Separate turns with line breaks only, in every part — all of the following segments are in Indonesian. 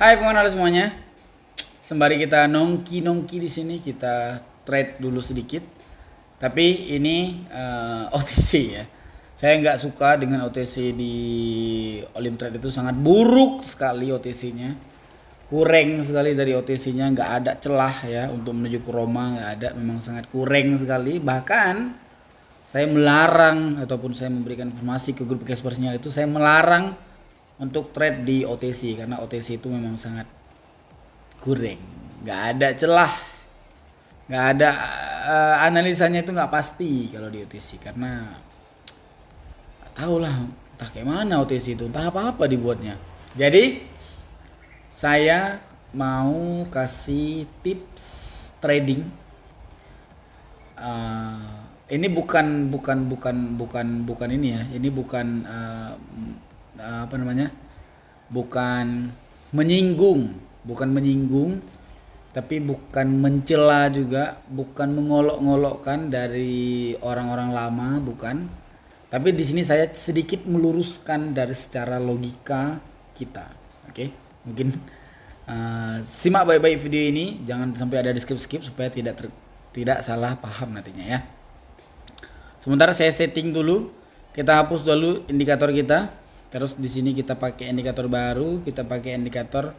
Hai pengenal semuanya. Sembari kita nongki-nongki di sini, kita trade dulu sedikit. Tapi ini OTC ya. Saya nggak suka dengan OTC di Olim Trade, itu sangat buruk sekali OTC-nya. Kurang sekali dari OTC-nya, nggak ada celah ya untuk menuju ke Roma, nggak ada, memang sangat kurang sekali. Bahkan saya melarang ataupun saya memberikan informasi ke grup Casper Sinyal itu, saya melarang untuk trade di OTC karena OTC itu memang sangat kurang, nggak ada celah, nggak ada analisanya itu nggak pasti kalau di OTC, karena nggak tahu lah entah kayak mana OTC itu, entah apa-apa dibuatnya. Jadi saya mau kasih tips trading. Ini bukan ini ya, ini bukan apa namanya, bukan menyinggung, tapi bukan mencela juga, bukan mengolok-ngolokkan dari orang-orang lama, bukan. Tapi di sini saya sedikit meluruskan dari secara logika kita. Oke, mungkin simak baik-baik video ini, jangan sampai ada di skip-skip supaya tidak salah paham nantinya ya. Sementara saya setting dulu, kita hapus dulu indikator kita. Terus di sini kita pakai indikator baru, kita pakai indikator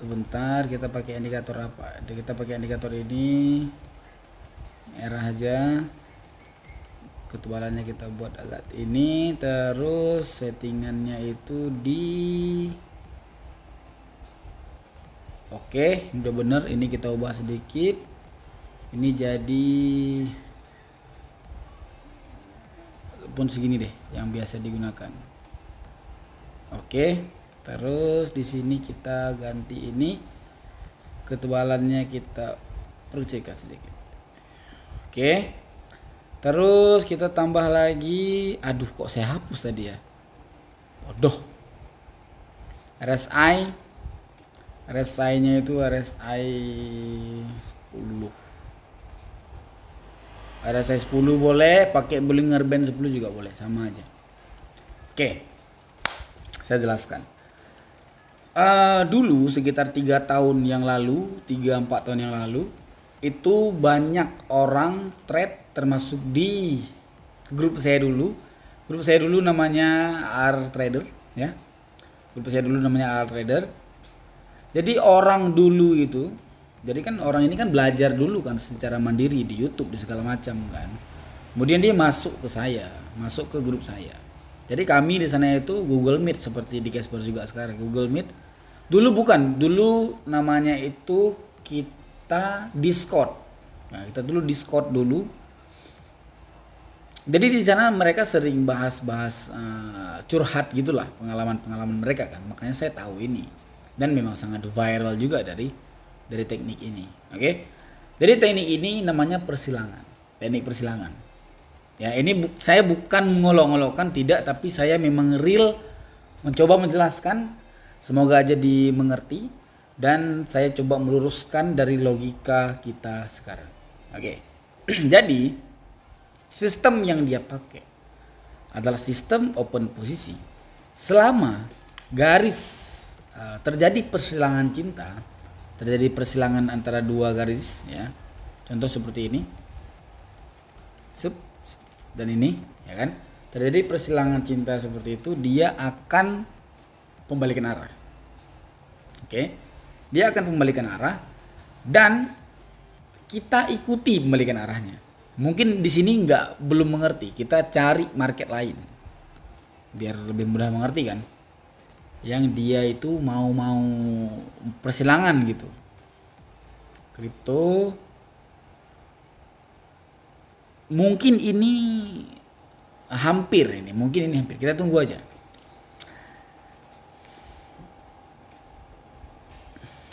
sebentar, kita pakai indikator apa? Kita pakai indikator ini merah aja. Ketebalannya kita buat agak ini, terus settingannya itu di oke, udah bener. Ini kita ubah sedikit. Ini jadi pun segini deh yang biasa digunakan. Oke, terus di sini kita ganti ini, ketebalannya kita perlu cek sedikit. Oke, terus kita tambah lagi, aduh kok saya hapus tadi ya, bodoh. RSI nya itu RSI 10, RSI 10 boleh, pakai Bollinger Band 10 juga boleh, sama aja. Oke, saya jelaskan. Dulu sekitar 3 tahun yang lalu, 3-4 tahun yang lalu, itu banyak orang trade, termasuk di grup saya dulu. Grup saya dulu namanya R Trader ya. Grup saya dulu namanya R Trader. Jadi orang dulu itu, jadi kan orang ini kan belajar dulu kan secara mandiri di YouTube, di segala macam kan. Kemudian dia masuk ke saya, masuk ke grup saya. Jadi kami di sana itu Google Meet, seperti di Casper juga sekarang Google Meet. Dulu namanya itu kita Discord. Nah, kita dulu Discord dulu. Jadi di sana mereka sering bahas-bahas curhat gitulah, pengalaman mereka kan. Makanya saya tahu ini, dan memang sangat viral juga dari teknik ini. Oke. Jadi teknik ini namanya persilangan. Teknik persilangan. Ya, ini saya bukan mengolok-olokkan, tidak, tapi saya memang real mencoba menjelaskan, semoga aja dimengerti, dan saya coba meluruskan dari logika kita sekarang. Oke. Jadi sistem yang dia pakai adalah sistem open posisi. Selama garis terjadi persilangan cinta, terjadi persilangan antara dua garis ya, contoh seperti ini, dan ini ya kan, terjadi persilangan cinta seperti itu, dia akan pembalikan arah. Oke, dia akan pembalikan arah dan kita ikuti pembalikan arahnya. Mungkin di sini belum mengerti, kita cari market lain biar lebih mudah mengerti kan, yang dia itu mau persilangan gitu. Kripto mungkin ini hampir, kita tunggu aja.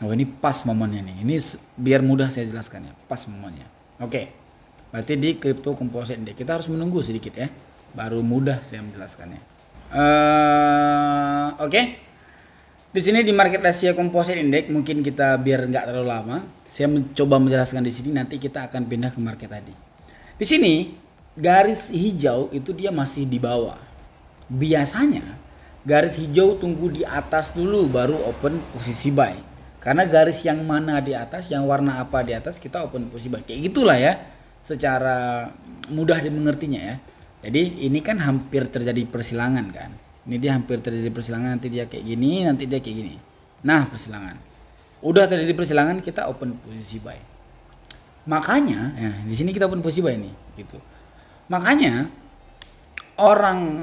Oh, ini pas momennya nih, ini biar mudah saya jelaskan ya, pas momennya. Oke, berarti di Crypto Composite Index kita harus menunggu sedikit ya, baru mudah saya menjelaskannya. Oke. Di sini di Market Asia Composite Index, mungkin kita biar nggak terlalu lama, saya mencoba menjelaskan di sini, nanti kita akan pindah ke market tadi. Di sini garis hijau itu dia masih di bawah. Biasanya garis hijau tunggu di atas dulu baru open posisi buy. Karena garis yang mana di atas, yang warna apa di atas kita open posisi buy. Kayak gitulah ya secara mudah dimengertinya ya. Jadi ini kan hampir terjadi persilangan kan. Ini dia hampir terjadi persilangan, nanti dia kayak gini, nanti dia kayak gini. Nah, persilangan. Udah terjadi persilangan, kita open posisi buy. Makanya, ya, di sini kita open posisi buy nih, gitu. Makanya orang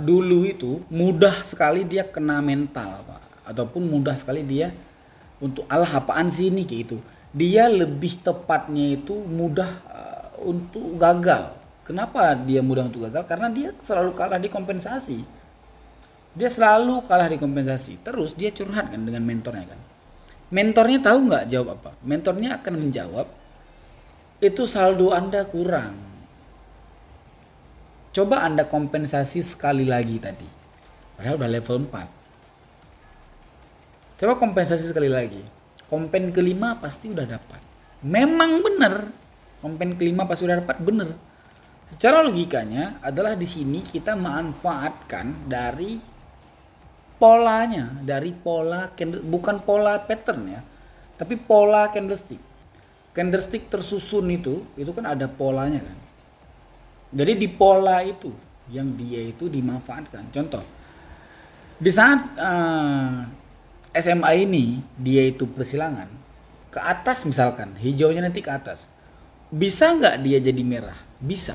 dulu itu mudah sekali dia kena mental, Pak. Ataupun mudah sekali dia untuk alah apaan sih ini kayak gitu. Dia lebih tepatnya itu mudah untuk gagal. Kenapa dia mudah untuk gagal? Karena dia selalu kalah di kompensasi. Dia selalu kalah di kompensasi. Terus dia curhat kan dengan mentornya kan. Mentornya tahu nggak jawab apa? Mentornya akan menjawab, itu saldo Anda kurang. Coba Anda kompensasi sekali lagi tadi. Padahal udah level 4. Coba kompensasi sekali lagi. Kompen kelima pasti udah dapat. Memang benar. Kompen kelima pasti udah dapat, benar. Secara logikanya adalah di sini kita manfaatkan dari polanya, dari pola bukan pola pattern ya, tapi pola candlestick. Candlestick tersusun itu kan ada polanya kan. Jadi di pola itu yang dia itu dimanfaatkan. Contoh, di saat SMA ini dia itu persilangan ke atas misalkan, hijaunya nanti ke atas. Bisa nggak dia jadi merah? Bisa.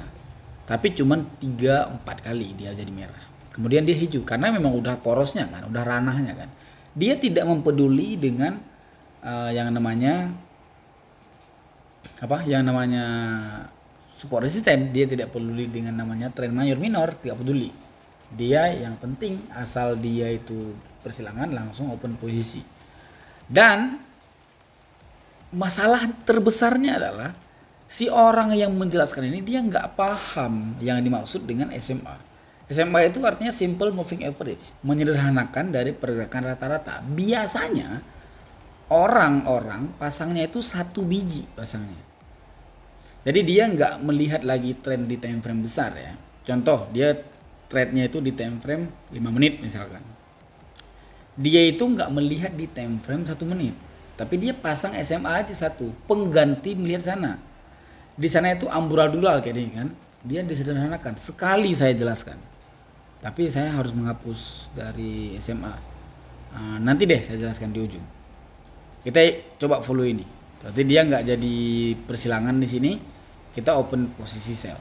Tapi cuman 3-4 kali dia jadi merah. Kemudian dia hijau karena memang udah porosnya kan, udah ranahnya kan. Dia tidak mempeduli dengan yang namanya apa? Yang namanya support resisten, dia tidak peduli dengan namanya tren mayor minor, tidak peduli. Dia yang penting asal dia itu persilangan langsung open posisi. Dan masalah terbesarnya adalah si orang yang menjelaskan ini dia nggak paham yang dimaksud dengan SMA. SMA itu artinya simple moving average, menyederhanakan dari pergerakan rata-rata. Biasanya orang-orang pasangnya itu 1 biji pasangnya. Jadi dia nggak melihat lagi tren di time frame besar ya. Contoh dia trade-nya itu di time frame 5 menit misalkan. Dia itu nggak melihat di time frame 1 menit, tapi dia pasang SMA aja 1, pengganti melihat sana. Di sana itu amburadulal kayak ini kan, dia disederhanakan. Sekali saya jelaskan, tapi saya harus menghapus dari SMA. Nanti deh saya jelaskan di ujung. Kita coba follow ini. Berarti dia nggak jadi persilangan di sini, kita open posisi sell.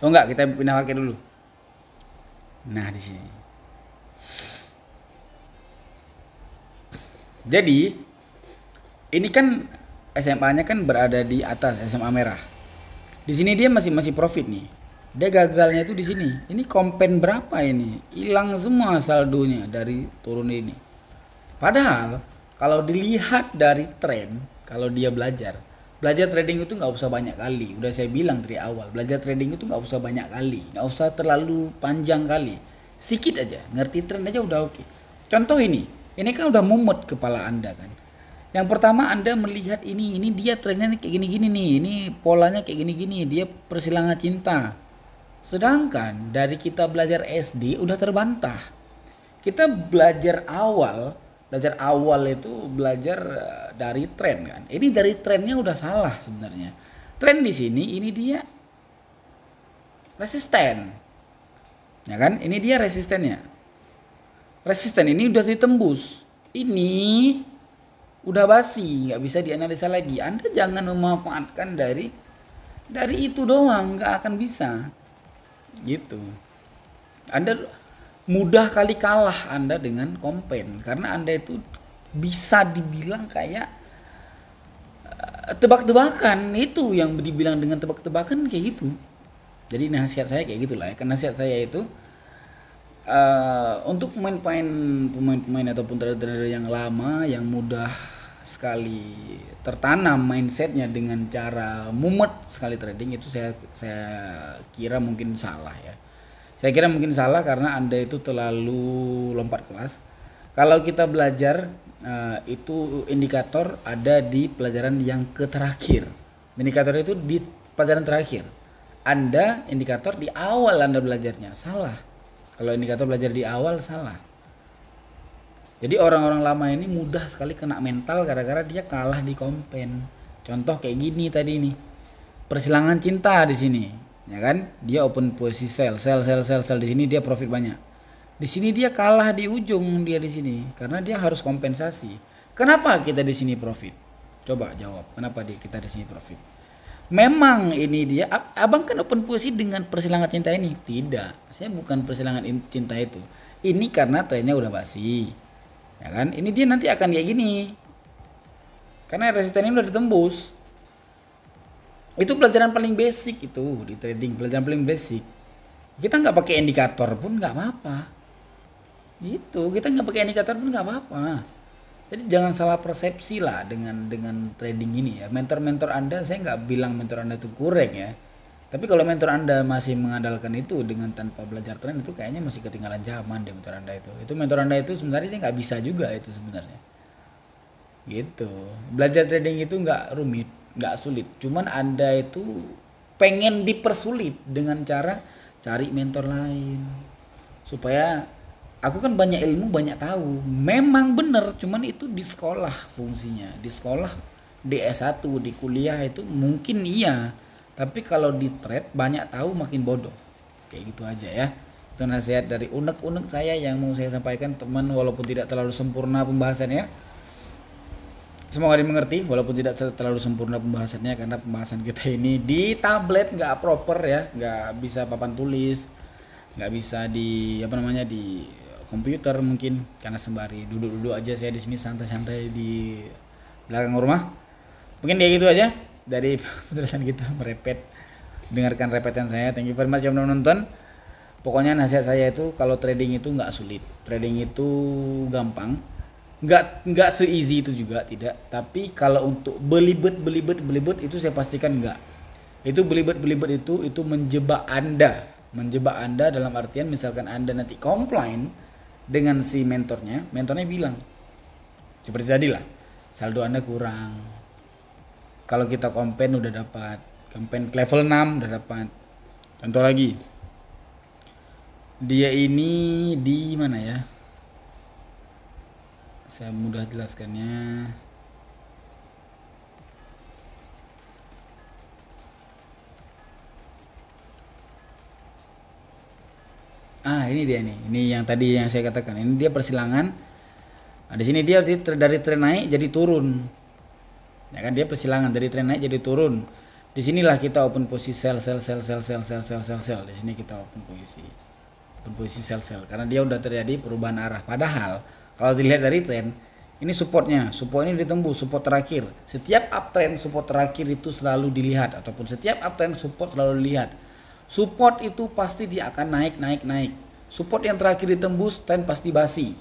Oh enggak, kita pindah market dulu. Nah di sini. Jadi ini kan SMA-nya kan berada di atas, SMA merah. Di sini dia masih profit nih. Dia gagalnya itu di sini. Ini kompen berapa ini? Hilang semua saldonya dari turun ini. Padahal kalau dilihat dari tren, kalau dia belajar trading itu nggak usah banyak kali. Udah saya bilang dari awal, belajar trading itu nggak usah banyak kali, nggak usah terlalu panjang kali. Sikit aja, ngerti tren aja udah oke. Contoh ini kan udah mumet kepala Anda kan. Yang pertama Anda melihat ini dia trennya kayak gini-gini nih, ini polanya kayak gini-gini, dia persilangan cinta. Sedangkan dari kita belajar SD udah terbantah. Kita belajar awal itu belajar dari tren kan. Ini dari trennya udah salah sebenarnya. Tren di sini ini dia resisten. Ya kan? Ini dia resistennya. Resisten ini udah ditembus. Ini udah basi, nggak bisa dianalisa lagi. Anda jangan memanfaatkan dari itu doang, nggak akan bisa. Gitu. Anda mudah kali kalah Anda dengan kompen karena Anda itu bisa dibilang kayak tebak-tebakan. Itu yang dibilang dengan tebak-tebakan kayak gitu. Jadi nasihat saya kayak gitulah ya. Karena nasihat saya itu untuk pemain-pemain ataupun trader yang lama yang mudah sekali tertanam mindsetnya dengan cara mumet sekali trading, itu saya kira mungkin salah ya. Saya kira mungkin salah karena Anda itu terlalu lompat kelas. Kalau kita belajar itu indikator ada di pelajaran yang terakhir. Indikator itu di pelajaran terakhir. Anda indikator di awal Anda belajarnya salah. Kalau indikator belajar di awal salah. Jadi orang-orang lama ini mudah sekali kena mental gara-gara dia kalah di kompen. Contoh kayak gini tadi nih. Persilangan cinta di sini, ya kan? Dia open posisi sell di sini dia profit banyak. Di sini dia kalah di ujung dia di sini karena dia harus kompensasi. Kenapa kita di sini profit? Coba jawab. Kenapa kita di sini profit? Memang ini dia, abang kan open posisi dengan persilangan cinta ini. Tidak, saya bukan persilangan cinta itu. Ini karena trennya udah basi, ya kan? Ini dia nanti akan kayak gini, karena resisten ini udah ditembus. Itu pelajaran paling basic itu di trading, pelajaran paling basic. Kita nggak pakai indikator pun nggak apa-apa. Itu kita nggak pakai indikator pun nggak apa-apa. Jadi jangan salah persepsi lah dengan trading ini ya. Mentor-mentor Anda, saya nggak bilang mentor Anda itu kurang ya. Tapi kalau mentor Anda masih mengandalkan itu dengan tanpa belajar trend, itu kayaknya masih ketinggalan zaman deh mentor Anda itu. Itu mentor Anda itu sebenarnya dia nggak bisa juga itu sebenarnya. Gitu. Belajar trading itu nggak rumit, nggak sulit. Cuman Anda itu pengen dipersulit dengan cara cari mentor lain. Supaya aku kan banyak ilmu, banyak tahu. Memang bener, cuman itu di sekolah fungsinya. Di sekolah, di S1, di kuliah itu mungkin iya. Tapi kalau di trade banyak tahu makin bodoh. Kayak gitu aja ya. Itu nasihat dari unek-unek saya yang mau saya sampaikan teman, walaupun tidak terlalu sempurna pembahasannya. Semoga dimengerti walaupun tidak terlalu sempurna pembahasannya, karena pembahasan kita ini di tablet nggak proper ya, nggak bisa papan tulis, nggak bisa di di komputer mungkin, karena sembari duduk-duduk aja saya di sini santai-santai di belakang rumah. Mungkin kayak gitu aja dari penjelasan kita, merepet. Dengarkan repetan saya. Thank you very much yang udah nonton. Pokoknya nasihat saya itu kalau trading itu nggak sulit, trading itu gampang. Nggak se-easy itu juga tidak. Tapi kalau untuk belibet itu saya pastikan enggak. Itu belibet itu menjebak Anda. Menjebak Anda dalam artian misalkan Anda nanti komplain dengan si mentornya bilang seperti tadi lah, saldo Anda kurang. Kalau kita kompen udah dapat, kompen level 6 udah dapat. Contoh lagi, dia ini di mana ya, saya mudah jelaskannya. Ini dia nih. Ini yang tadi yang saya katakan. Ini dia persilangan. Nah, di sini dia dari tren naik jadi turun. Ya kan, dia persilangan dari tren naik jadi turun. Di sinilah kita open posisi sell. Di sini kita open posisi sell karena dia udah terjadi perubahan arah. Padahal kalau dilihat dari tren, ini supportnya, support ini ditembus, support terakhir. Setiap uptrend support terakhir itu selalu dilihat, ataupun setiap uptrend support selalu dilihat. Support itu pasti dia akan naik. Support yang terakhir ditembus, tren pasti basi.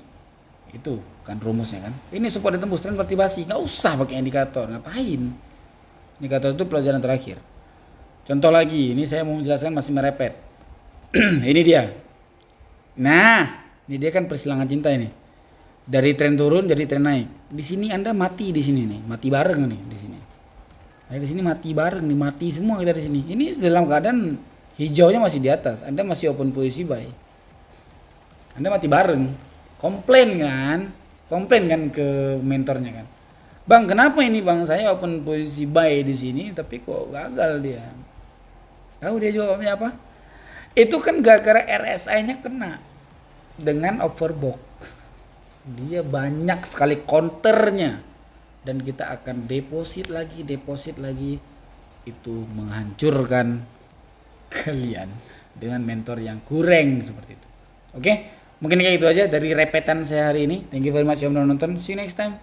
Itu kan rumusnya kan. Ini support ditembus, tren pasti basi. Nggak usah pakai indikator, ngapain? Indikator itu pelajaran terakhir. Contoh lagi, ini saya mau menjelaskan masih merepet. Ini dia. Nah, ini dia kan persilangan cinta ini. Dari tren turun jadi tren naik. Di sini Anda mati di sini nih, mati bareng nih di sini. Nah, di sini mati bareng nih, mati semua kita di sini. Ini dalam keadaan hijaunya masih di atas, Anda masih open posisi buy. Anda mati bareng. Komplain kan ke mentornya kan. Bang, kenapa ini Bang, saya open posisi buy di sini tapi kok gagal dia. Tahu dia jawabnya apa? Itu kan gara-gara RSI-nya kena dengan overbought. Dia banyak sekali counternya dan kita akan deposit lagi. Itu menghancurkan kalian dengan mentor yang kurang seperti itu. Oke, mungkin kayak itu aja dari repetan saya hari ini. Thank you very much yang udah nonton. See you next time.